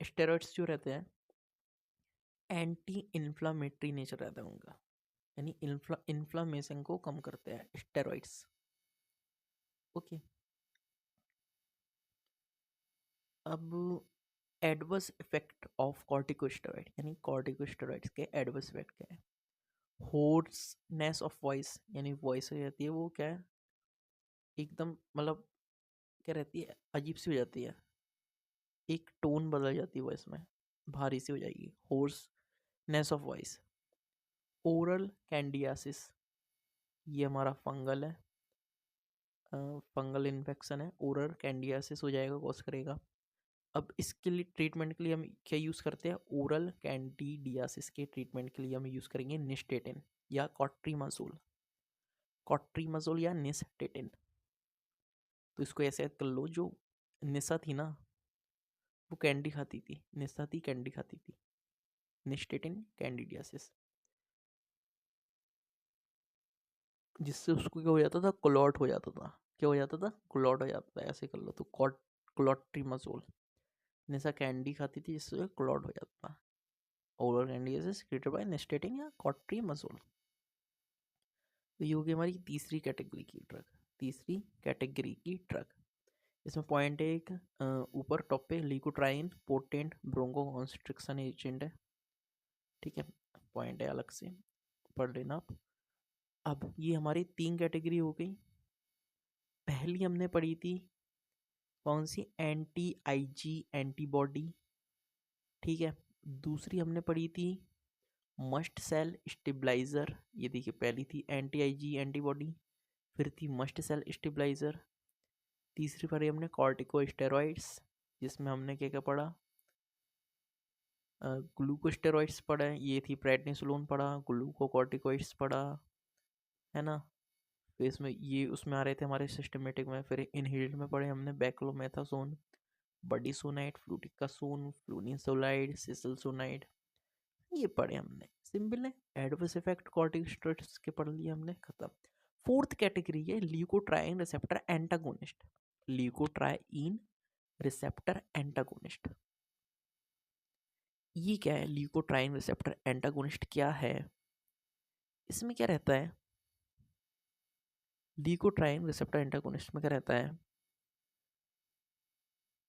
स्टेरॉइड्स जो रहते हैं एंटी इन्फ्लामेटरी नेचर रहता है उनका, यानी इन्फ्लामेशन को कम करते हैं स्टेरॉइड्स, ओके। अब एडवर्स इफेक्ट ऑफ कॉर्टिकोस्टेरॉइड, यानी कॉर्टिकोस्टेरॉइड्स के एडवर्स इफेक्ट क्या है? होर्सनेस ऑफ वॉइस, यानी वॉइस हो जाती है वो क्या है, एकदम मतलब क्या रहती है, अजीब सी हो जाती है, एक टोन बदल जाती है वॉइस में, भारी सी हो जाएगी, होर्सनेस ऑफ वॉइस। ओरल कैंडियासिस, ये हमारा फंगल है, फंगल इन्फेक्शन है, ओरल कैंडियासिस हो जाएगा, कॉज करेगा। अब इसके लिए ट्रीटमेंट के लिए हम क्या यूज़ करते हैं? ओरल कैंडिडियासिस के ट्रीटमेंट के लिए हम यूज़ करेंगे निस्टेटिन या कॉट्रीमाजोल, कॉट्रीमाजोल या निस्टेटिन। तो इसको ऐसे याद कर लो, जो निशा थी ना वो कैंडी खाती थी, निशा थी कैंडी खाती थी, निस्टेटिन कैंडिडियासिस, जिससे उसको क्या हो जाता था? क्लॉट हो जाता था। क्या हो जाता था? क्लॉट हो जाता था, ऐसे कर लो तो क्लॉट्रीमाजोल। निशा कैंडी खाती थी जिससे क्लॉट हो जाता था। Oral candidiasis created by nystatin या कॉट्रीमाजोल। तो ये होगी हमारी तीसरी कैटेगरी की ड्रग, तीसरी कैटेगरी की ड्रग। इसमें पॉइंट है एक, ऊपर टॉप पे leukotriene potent broncho constriction agent है, ठीक है, पॉइंट है अलग से पढ़ लेना आप। अब ये हमारी 3 कैटेगरी हो गई। पहली हमने पढ़ी थी कौन सी? anti-IG एंटीबॉडी, ठीक है। दूसरी हमने पढ़ी थी मस्ट सेल स्टेबलाइजर, ये देखिए पहली थी anti-IG एंटीबॉडी, फिर थी मस्ट सेल स्टेबलाइजर। तीसरी पढ़ी हमने कॉर्टिकोस्टेरॉइड्स, जिसमें हमने क्या क्या पढ़ा? ग्लूकोस्टेरॉइड्स पढ़ा, ये थी प्रेडनिसोलोन पढ़ा, ग्लूकोकॉर्टिकोइड्स पढ़ा, है ना। फिर इसमें ये उसमें आ रहे थे हमारे सिस्टमेटिक में। फिर इनहेल्ड में पढ़े हमने बैक्लोमेथासोन, बडिसोनाइड, फ्लूटिकासोन, फ्लूनिसोलाइड, सिसलसोनाइड, ये पढ़े हमने, सिंपल है। एडवर्स इफेक्ट कॉर्टिकोस्टेरॉइड्स के पढ़ लिए हमने, खत्म। फोर्थ कैटेगरी है leukotriene receptor antagonist, leukotriene receptor antagonist. ये क्या है? ल्यूकोट्राइन रिसेप्टर एंटागोनिस्ट क्या है? इसमें क्या रहता है? ल्यूकोट्राइन रिसेप्टर एंटागोनिस्ट में क्या रहता है?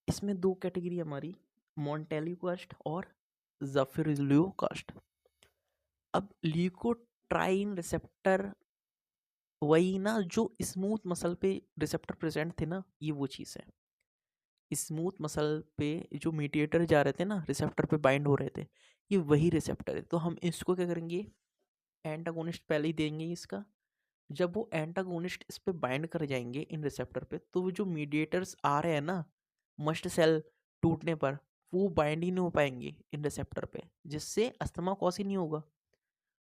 इसमें 2 कैटेगरी हमारी, मोंटेल्यूकास्ट और ज़फिरुल्यूकास्ट। अब ल्यूकोट्राइन रिसेप्टर वही ना जो स्मूथ मसल पे रिसेप्टर प्रेजेंट थे ना, ये वो चीज़ है। स्मूथ मसल पे जो मीडिएटर जा रहे थे ना, रिसेप्टर पे बाइंड हो रहे थे, ये वही रिसेप्टर है। तो हम इसको क्या करेंगे, एंटागोनिस्ट पहले ही देंगे इसका। जब वो एंटागोनिस्ट इस पे बाइंड कर जाएंगे इन रिसेप्टर पे, तो वो जो मीडिएटर्स आ रहे हैं ना मस्ट सेल टूटने पर, वो बाइंड ही नहीं हो पाएंगे इन रिसेप्टर पे, जिससे अस्थमा कॉज ही नहीं होगा।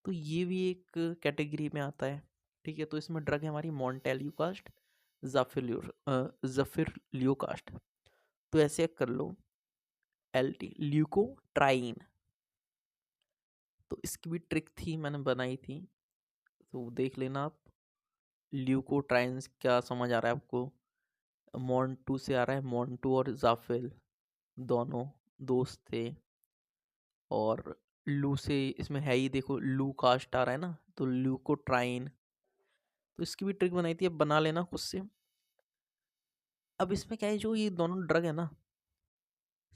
तो ये भी एक कैटेगरी में आता है। ठीक है, तो इसमें ड्रग है हमारी मॉन्टेल्यूकास्ट, जफिरलियोकास्ट। तो ऐसे कर लो, एल्टी ल्यूकोट्राइन। तो इसकी भी ट्रिक थी, मैंने बनाई थी, तो देख लेना आप। ल्यूकोट्राइन क्या समझ आ रहा है आपको? मॉन्टू से आ रहा है, मॉन्टू और जाफिल दोनों दोस्त थे। और लू से इसमें है ही, देखो लू कास्ट आ रहा है ना, तो ल्यूकोट्राइन। तो इसकी भी ट्रिक बनाई थी, अब बना लेना खुद से। अब इसमें क्या है, जो ये दोनों ड्रग है ना,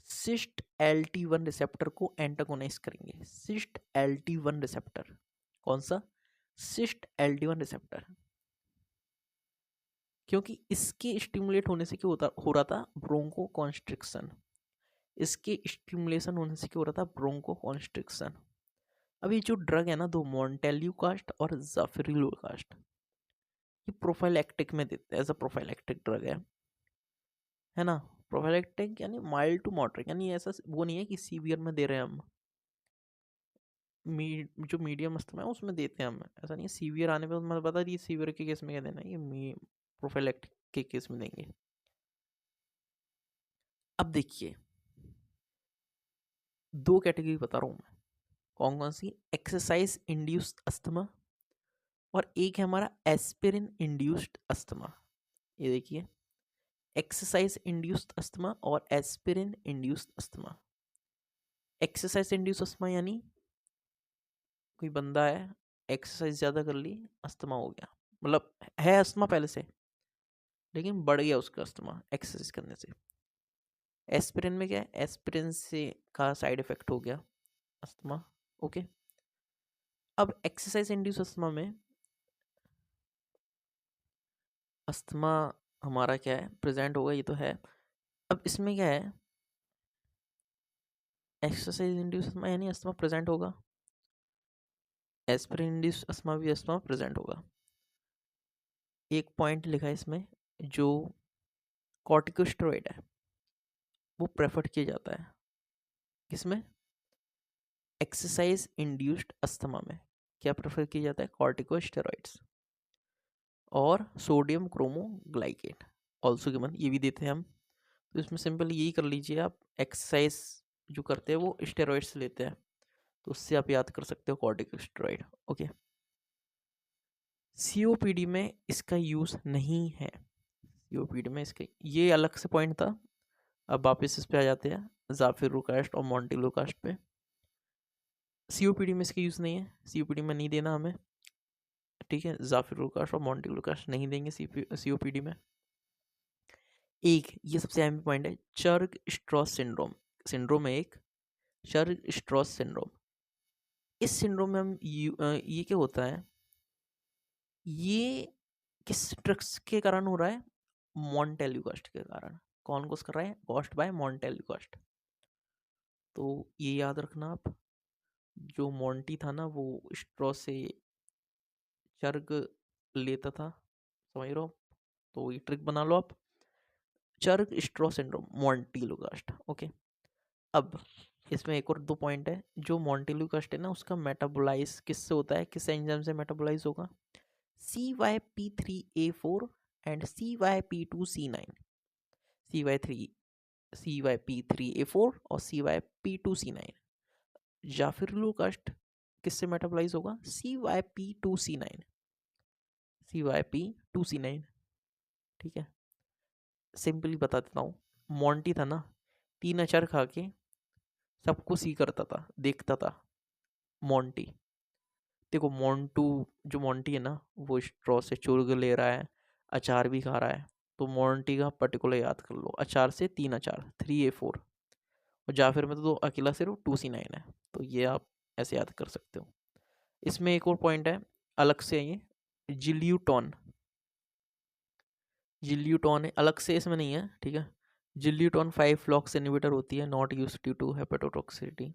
सिस्ट LT1 रिसेप्टर को एंटागोनाइज करेंगे। सिस्ट LT1 रिसेप्टर, कौन सा? Cyst LT1 receptor. क्योंकि इसके स्टिमुलेट होने से क्या हो रहा था, ब्रोंको कॉन्स्ट्रिक्शन। इसके स्टिमुलेशन होने से क्या हो रहा था, ब्रोंको कॉन्स्ट्रिक्शन। अब ये जो ड्रग है ना, दो मॉन्टेल्यूकास्ट और जाफिरिलोकास्ट, ये प्रोफाइलैक्टिक में देते हैं, एज अ प्रोफाइलैक्टिक ड्रग है ना। प्रोफाइलैक्टिक यानी माइल्ड टू मॉडरेट, यानी ऐसा वो नहीं है कि सीवियर में दे रहे हैं हम। जो मीडियम अस्थमा है उसमें देते हैं हम, ऐसा नहीं है सीवियर आने पे मतलब बता दिए सीवियर के केस में क्या देना है, ये प्रोफाइलैक्टिक के केस में देंगे। अब देखिए, दो कैटेगरी बता रहा हूँ मैं, कौन कौन सी? एक्सरसाइज इंड्यूस्ड अस्थमा, और एक है हमारा एस्पिरिन इंड्यूस्ड अस्थमा। ये देखिए, एक्सरसाइज इंड्यूस्ड अस्थमा और aspirin induced asthma. Exercise induced asthma यानी कोई बंदा है, एक्सरसाइज ज़्यादा कर ली, अस्थमा हो गया, मतलब है अस्थमा पहले से, लेकिन बढ़ गया उसका अस्थमा एक्सरसाइज करने से। एस्पिरिन में क्या है, एस्पिरिन से का साइड इफेक्ट हो गया अस्थमा। ओके, अब एक्सरसाइज इंड्यूस अस्थमा में अस्थमा हमारा क्या है, प्रेजेंट होगा, ये तो है। अब इसमें क्या है, एक्सरसाइज इंड्यूस अस्थमा यानी अस्थमा प्रेजेंट होगा, एस्पिरिन इंड्यूस अस्थमा भी अस्थमा प्रेजेंट होगा। एक पॉइंट लिखा है इसमें, जो कॉर्टिकोस्टेरॉइड है वो प्रेफर किया जाता है किसमें, एक्सरसाइज इंड्यूस्ड अस्थमा में। क्या प्रेफर किया जाता है, कॉर्टिकोस्टेरॉइड्स और सोडियम क्रोमोग्लाइकेट ऑल्सो गिवन, ये भी देते हैं हम। तो इसमें सिंपल यही कर लीजिए आप, एक्सरसाइज जो करते हैं वो स्टेरॉइड्स लेते हैं, तो उससे आप याद कर सकते हो कॉर्टिकोस्टेरॉइड। ओके, COPD में इसका यूज़ नहीं है, COPD में इसका ये अलग से पॉइंट था। अब वापस इस पे आ जाते हैं, जाफिरुकास्ट और मॉन्टेलोकास्ट पे। COPD में इसका यूज़ नहीं है, COPD में नहीं देना हमें, ठीक है। जाफिरुकास्ट और मॉन्टेलोकास्ट नहीं देंगे COPD में। एक ये सबसे अहम पॉइंट है, चर्ग स्ट्रॉस सिंड्रोम। सिंड्रोम है एक, चर्ग स्ट्रॉस सिंड्रोम। इस सिंड्रोम में हम ये क्या होता है, ये किस ड्रग्स के कारण हो रहा है, मॉन्टेल्यूकास्ट के कारण। कौन कोस कर रहा है, कॉस्ट बाय मॉन्टेल्यूकास्ट। तो ये याद रखना आप, जो मॉन्टी था ना वो स्ट्रॉ से चर्ग लेता था, समझ रहे हो? तो ये ट्रिक बना लो आप, चर्ग स्ट्रॉ सिंड्रोम मॉन्टेल्यूकास्ट। ओके, अब इसमें एक और दो पॉइंट है, जो मॉन्टेल्यूकास्ट है ना उसका मेटाबोलाइज किससे होता है, किस एंजाइम से मेटाबोलाइज होगा, CYP3A4 एंड CYP2C9। CYP3A4 और CYP2C9। जाफिरुलोकास्ट किससे मेटाबोलाइज होगा, CYP2C9, CYP2C9। ठीक है, सिंपली बता देता हूँ, मॉन्टी था ना, 3 अचार खा के सबको सी करता था, देखता था मॉन्टी। देखो मोंटू, जो मोंटी है ना वो स्ट्रॉ से चुर्ग ले रहा है, अचार भी खा रहा है, तो मोंटी का पर्टिकुलर याद कर लो, अचार से 3 अचार 3A4, और जाफिर में तो अकेला सिर्फ 2C9 है, तो ये आप ऐसे याद कर सकते हो। इसमें एक और पॉइंट है अलग से, ये जिल्यूटॉन, जिल्यूटॉन है अलग से, इसमें नहीं है, ठीक है। जिल्यूटोन 5 फ्लॉक्स इनहिबिटर होती है, not used due to hepatotoxicity.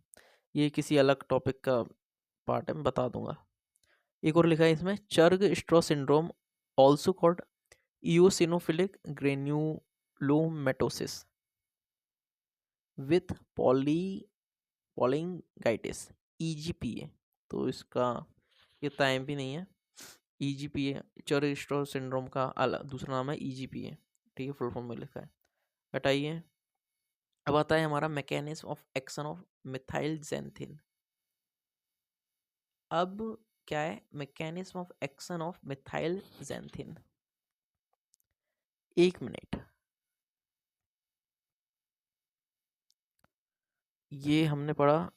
ये किसी अलग टॉपिक का पार्ट है, मैं बता दूंगा। एक और लिखा है इसमें, Churg Strauss syndrome also called eosinophilic granulomatosis with polyangiitis, EGPA. तो इसका ये टाइम भी नहीं है। ईजीपीए चर्ग स्ट्रॉ सिंड्रोम का दूसरा नाम है ईजीपीए, ठीक है, फुल फॉर्म में लिखा है। हटाइए। अब आता है हमारा mechanism of action of methyl xanthine. अब क्या है mechanism of action of methyl xanthine? एक मिनट, ये हमने पढ़ा।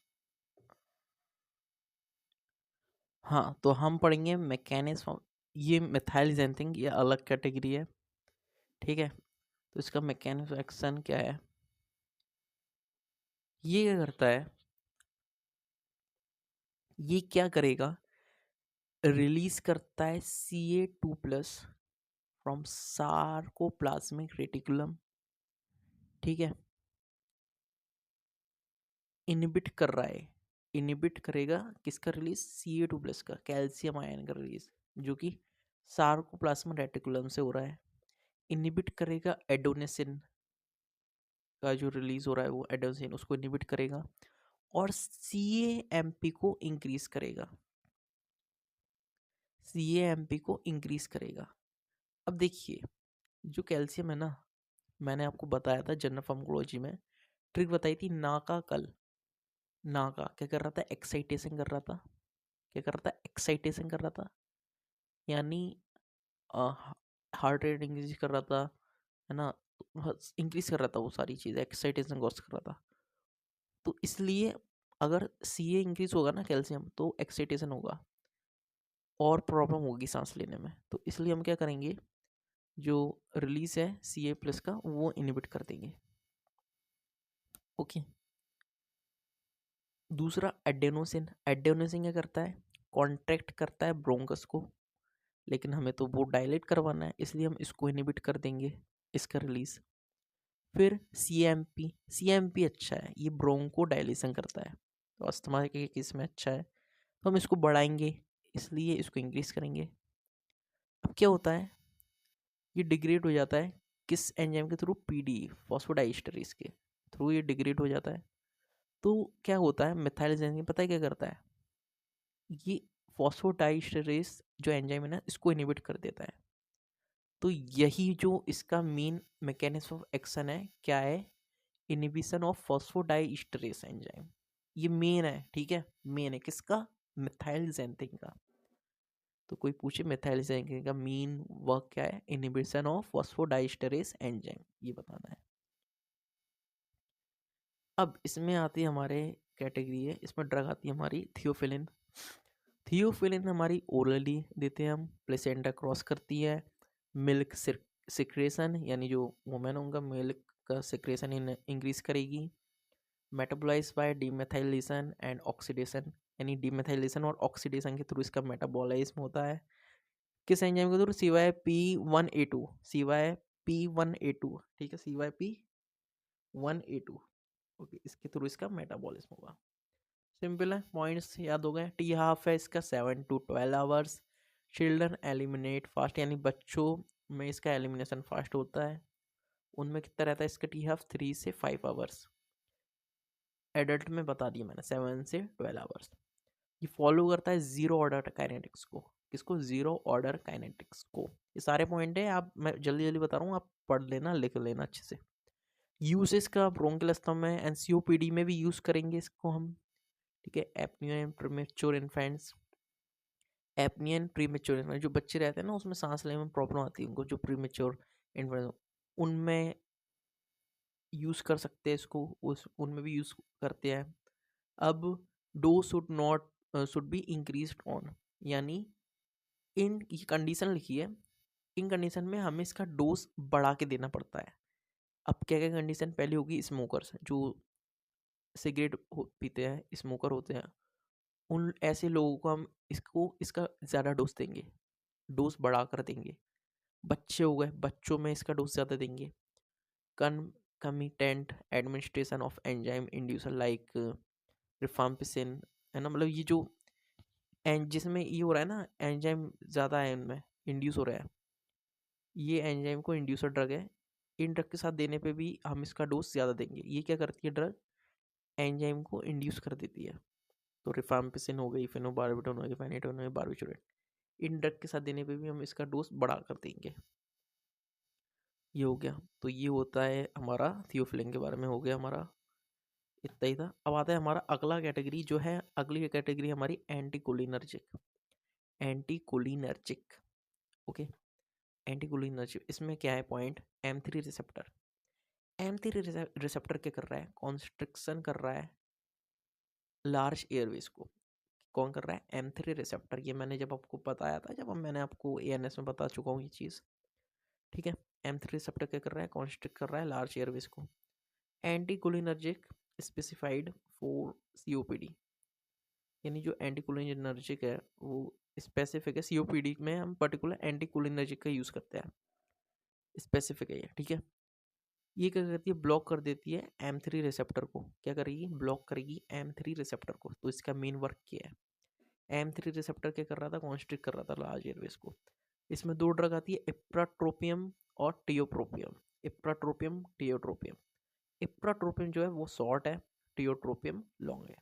हाँ, तो हम पढ़ेंगे मैकेनिज्म ऑफ, ये मिथाइल ज़ैंथिन ये अलग कैटेगरी है, ठीक है। तो इसका मैकेनिज्म ऑफ एक्शन क्या है? ये क्या करता है, ये क्या करेगा, रिलीज करता है Ca2+ फ्रॉम सार्कोप्लाज्मिक रेटिकुलम, ठीक है। इनहिबिट कर रहा है, इनहिबिट करेगा किसका रिलीज, Ca2+ का, कैल्शियम आयन का रिलीज, जो कि सार्कोप्लाज्मिक रेटिकुलम से हो रहा है। इनहिबिट करेगा एडोनेसिन का जो रिलीज हो रहा है, वो एडोनेसिन उसको इनहिबिट करेगा, और CAMP को इंक्रीज करेगा, CAMP को इंक्रीज करेगा। अब देखिए, जो कैल्शियम है ना, मैंने आपको बताया था जनरल फार्माकोलॉजी में, ट्रिक बताई थी, ना का कल, ना का क्या कर रहा था, एक्साइटेशन कर रहा था, क्या कर रहा था, एक्साइटेशन कर रहा था, यानी हार्ट रेट इंक्रीज कर रहा था, है ना, इंक्रीज कर रहा था, वो सारी चीज़ एक्साइटेशन कॉज कर रहा था। तो इसलिए अगर CA इंक्रीज होगा ना कैल्शियम, तो एक्साइटेशन होगा और प्रॉब्लम होगी सांस लेने में। तो इसलिए हम क्या करेंगे, जो रिलीज है CA+ का वो इनहिबिट कर देंगे, ओके। दूसरा एडेनोसिन, एडेनोसिन क्या करता है, कॉन्ट्रैक्ट करता है ब्रोंकस को, लेकिन हमें तो वो डायलेट करवाना है, इसलिए हम इसको इनहिबिट कर देंगे, इसका रिलीज। फिर CMP, CMP अच्छा है, ये ब्रोंको डायलेशन करता है, तो अस्थमा के केस में अच्छा है, तो हम इसको बढ़ाएंगे, इसलिए इसको इंक्रीज करेंगे। अब क्या होता है, ये डिग्रेड हो जाता है किस एंजाइम के थ्रू, PD फॉस्फोडाइस्टरेज के थ्रू ये डिग्रेड हो जाता है। तो क्या होता है, मिथाइल एंजाइम पता है क्या करता है, ये फॉस्फोडाइस्टरेज जो एंजाइम है ना, इसको इनहिबिट कर देता है। तो यही जो इसका मेन मैकेनिज्म ऑफ एक्शन है, क्या है, इनहिबिशन ऑफ फॉस्फोडाइस्टरेज एंजाइम, ये मेन है, ठीक है, मेन है किसका, मिथाइल ज़ैंथिन का। तो कोई पूछे मिथाइल ज़ैंथिन का मेन वर्क क्या है, इनहिबिशन ऑफ फॉस्फोडाइस्टरेज एंजाइम, ये बताना है। अब इसमें आती है हमारे कैटेगरी है, इसमें ड्रग आती है हमारी थियोफिलिन। थियोफिलिन हमारी ओरली देते हैं हम, प्लेसेंटा क्रॉस करती है, मिल्क सिक्रेशन, यानी जो वुमेन होगा मिल्क का सिक्रेशन इंक्रीज करेगी, मेटाबोलाइज बाय डीमेथाइलेशन एंड ऑक्सीडेशन, यानी डीमेथाइलेशन और ऑक्सीडेशन के थ्रू इसका मेटाबॉलिज्म होता है। किस एंजाइम के थ्रू, CYP1A2, CYP1A2, ठीक है, CYP1A2, ओके, इसके थ्रू इसका मेटाबॉलिज्म होगा। सिंपल है, पॉइंट्स याद हो गए। T½ है इसका 7 to 12 hours. Children eliminate fast, यानी बच्चों में इसका एलिमिनेशन फास्ट होता है। उनमें कितना रहता है इसका T½ 3 से 5 आवर्स। एडल्ट में बता दिया मैंने 7 से 12 आवर्स। ये फॉलो करता है जीरो ऑर्डर काइनेटिक्स को, किसको, जीरो ऑर्डर काइनेटिक्स को। ये सारे पॉइंट है, आप, मैं जल्दी जल्दी बता रहा हूँ, आप पढ़ लेना, लिख लेना अच्छे से। यूसेस का ब्रोंकियल अस्थमा में, NCOPD में भी यूज़ करेंगे इसको हम, ठीक है। Apnoea and premature infants, apnoea and premature infant, जो बच्चे रहते हैं ना उसमें सांस लेने में प्रॉब्लम आती है उनको, जो प्रीमेच्योर इन्फेंट, उनमें यूज़ कर सकते हैं इसको, उस उनमें भी यूज़ करते हैं। अब dose should be increased on, यानी इन ये कंडीशन लिखी है, इन कंडीशन में हमें इसका डोज बढ़ा के देना पड़ता है। अब क्या क्या कंडीशन, पहली होगी स्मोकर्स, जो सिगरेट पीते हैं, स्मोकर होते हैं, उन ऐसे लोगों को हम इसका ज़्यादा डोज देंगे, डोज बढ़ा कर देंगे। बच्चे हो गए, बच्चों में इसका डोज ज़्यादा देंगे। Concomitant administration of enzyme inducer like rifampicin, है ना, मतलब ये जो जिसमें ये हो रहा है ना, एंजाइम ज़्यादा है इनमें इंड्यूस हो रहा है, ये एंजाइम को इंड्यूसर ड्रग है। इन ड्रग के साथ देने पे भी हम इसका डोज ज़्यादा देंगे। ये क्या करती है ड्रग, एंजाइम को इंड्यूस कर देती है। तो रिफाम्पिसिन हो गई, फेनोबार्बिटोन हो गई, फेनिटोन हो गई, बार्बिटोरेट, इन ड्रग के साथ देने पे भी हम इसका डोज बढ़ा कर देंगे। ये हो गया। तो ये होता है हमारा थियोफिलिन के बारे में, हो गया हमारा, इतना ही था। अब आता है हमारा अगला कैटेगरी, जो है अगली कैटेगरी हमारी एंटीकोलिनर्जिक। Anticholinergic, okay, anticholinergic. इसमें क्या है point, M3 receptor. M3 receptor क्या कर रहा है, कॉन्स्ट्रिक्शन कर रहा है लार्ज एयरवेज को। कौन कर रहा है, M3 रिसेप्टर। ये मैंने जब आपको बताया था, जब मैंने आपको ANS में बता चुका हूँ ये चीज़, ठीक है। M3 रिसेप्टर क्या कर रहा है, कॉन्स्ट्रिक्ट कर रहा है लार्ज एयरवेज को। एंटीकोलिनर्जिक स्पेसिफाइड फॉर COPD, यानी जो एंटीकोलिनर्जिक है वो स्पेसिफिक है COPD में, हम पर्टिकुलर एंटीकोलिनर्जिक का यूज़ करते हैं, स्पेसिफिक है ये, ठीक है। ये क्या करती है, ब्लॉक कर देती है M3 रिसेप्टर को। क्या करेगी, ब्लॉक करेगी M3 रिसेप्टर को। तो इसका मेन वर्क क्या है, M3 रिसेप्टर क्या कर रहा था, कॉन्स्ट्रिक्ट कर रहा था लार्ज एयरवेज को। इसमें दो ड्रग आती है, इप्राट्रोपियम और टियोप्रोपियम। Ipratropium, tiotropium. इप्राट्रोपियम जो है वो शॉर्ट है, टियोट्रोपियम लॉन्ग है।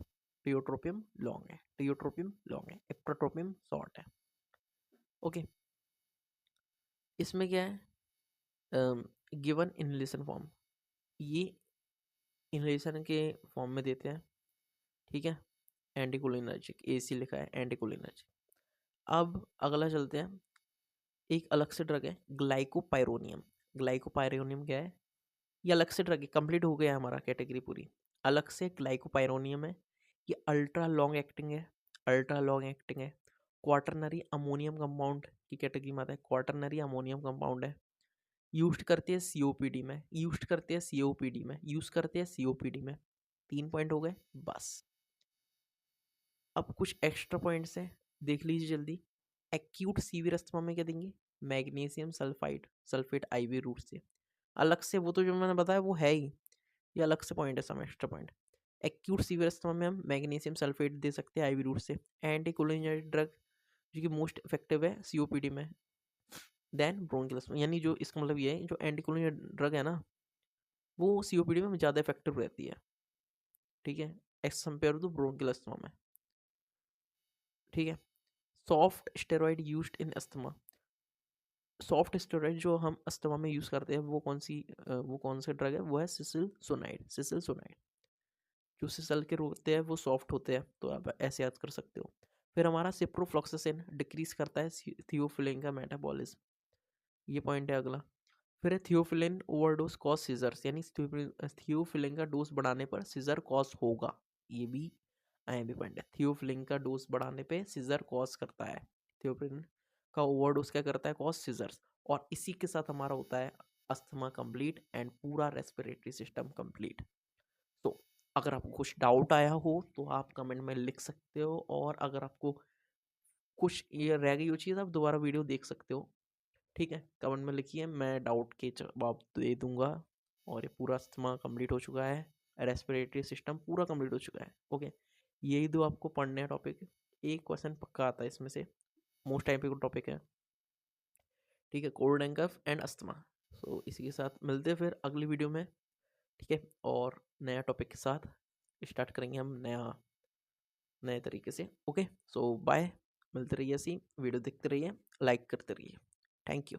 टियोट्रोपियम लॉन्ग है, टियोट्रोपियम लॉन्ग है, इप्राट्रोपियम शॉर्ट है, ओके। इसमें क्या है, गिवन इनहेलेशन फॉर्म, ये इनहेलेशन के फॉर्म में देते हैं, ठीक है। एंटीकोलिनर्जिक, AC लिखा है एंटीकोलिनर्जिक। अब अगला चलते हैं, एक अलग से ड्रग है ग्लाइकोपाइरोनियम। ग्लाइकोपाइरोनियम क्या है, ये अलग से ड्रग है, कंप्लीट हो गया हमारा कैटेगरी पूरी। अलग से ग्लाइकोपाइरोनियम है, ये अल्ट्रा लॉन्ग एक्टिंग है, अल्ट्रा लॉन्ग एक्टिंग है। क्वाटरनरी अमोनियम कंपाउंड की कैटेगरी में आता है, क्वाटरनरी अमोनियम कंपाउंड है। यूज करते हैं COPD में, यूज करते हैं COPD में, यूज करते हैं COPD में। 3 पॉइंट हो गए बस। अब कुछ एक्स्ट्रा पॉइंट्स हैं, देख लीजिए जल्दी। एक्यूट सीवियर अस्थमा में क्या देंगे, magnesium sulphide, sulphate IV route से। अलग से वो तो जो मैंने बताया वो है ही, ये अलग से पॉइंट है, सब extra point. Acute severe asthma में हम मैग्नीशियम सल्फेट दे सकते हैं IV रूट से। एंटीकोलिनर्जिक ड्रग जो कि मोस्ट इफेक्टिव है COPD में। देन ब्रोंकियल अस्थमा, यानी जो इसका मतलब ये है, जो एंटीकोलिनर्जिक ड्रग है ना, वो COPD में ज़्यादा इफेक्टिव रहती है, ठीक है, as compare to bronchial asthma में, ठीक है। Soft steroid used in asthma. Soft steroid जो हम अस्थमा में यूज़ करते हैं वो कौन सी ड्रग है, वो है सिसिलसोनाइड। सिसिलसोनाइड, जो सिसल के होते हैं वो सॉफ्ट होते हैं, तो आप ऐसे याद कर सकते हो। फिर हमारा सिप्रोफ्लॉक्सासिन डिक्रीज करता है थियोफिलिन का मेटाबॉलिज्म, ये पॉइंट है अगला। फिर है थियोफिलिन ओवरडोज कॉज सीजर्स, यानी थियोफिलिन का डोज बढ़ाने पर सीजर कॉज होगा, ये भी भी पॉइंट है। थियोफिलिन का डोज बढ़ाने पे सीजर कॉज करता है, थियोफिलिन का ओवरडोज क्या करता है, कॉज सीजर्स। और इसी के साथ हमारा होता है अस्थमा कंप्लीट एंड पूरा रेस्पिरेटरी सिस्टम कंप्लीट। तो अगर आपको कुछ डाउट आया हो तो आप कमेंट में लिख सकते हो, और अगर आपको कुछ ये रह गई वो चीज़ आप दोबारा वीडियो देख सकते हो, ठीक है। कमेंट में लिखिए, मैं डाउट के जवाब दे दूंगा। और ये पूरा अस्थमा कंप्लीट हो चुका है, रेस्पिरेटरी सिस्टम पूरा कंप्लीट हो चुका है, ओके। यही दो आपको पढ़ने हैं टॉपिक, एक क्वेश्चन पक्का आता है इसमें से, मोस्ट टाइम पे टॉपिक है, ठीक है, cold and cough and asthma. So इसी के साथ मिलते हैं फिर अगली वीडियो में, ठीक है, और नया टॉपिक के साथ स्टार्ट करेंगे हम नए तरीके से, ओके। सो बाय, मिलते रहिए, ऐसी वीडियो देखते रहिए, लाइक करते रहिए, थैंक यू।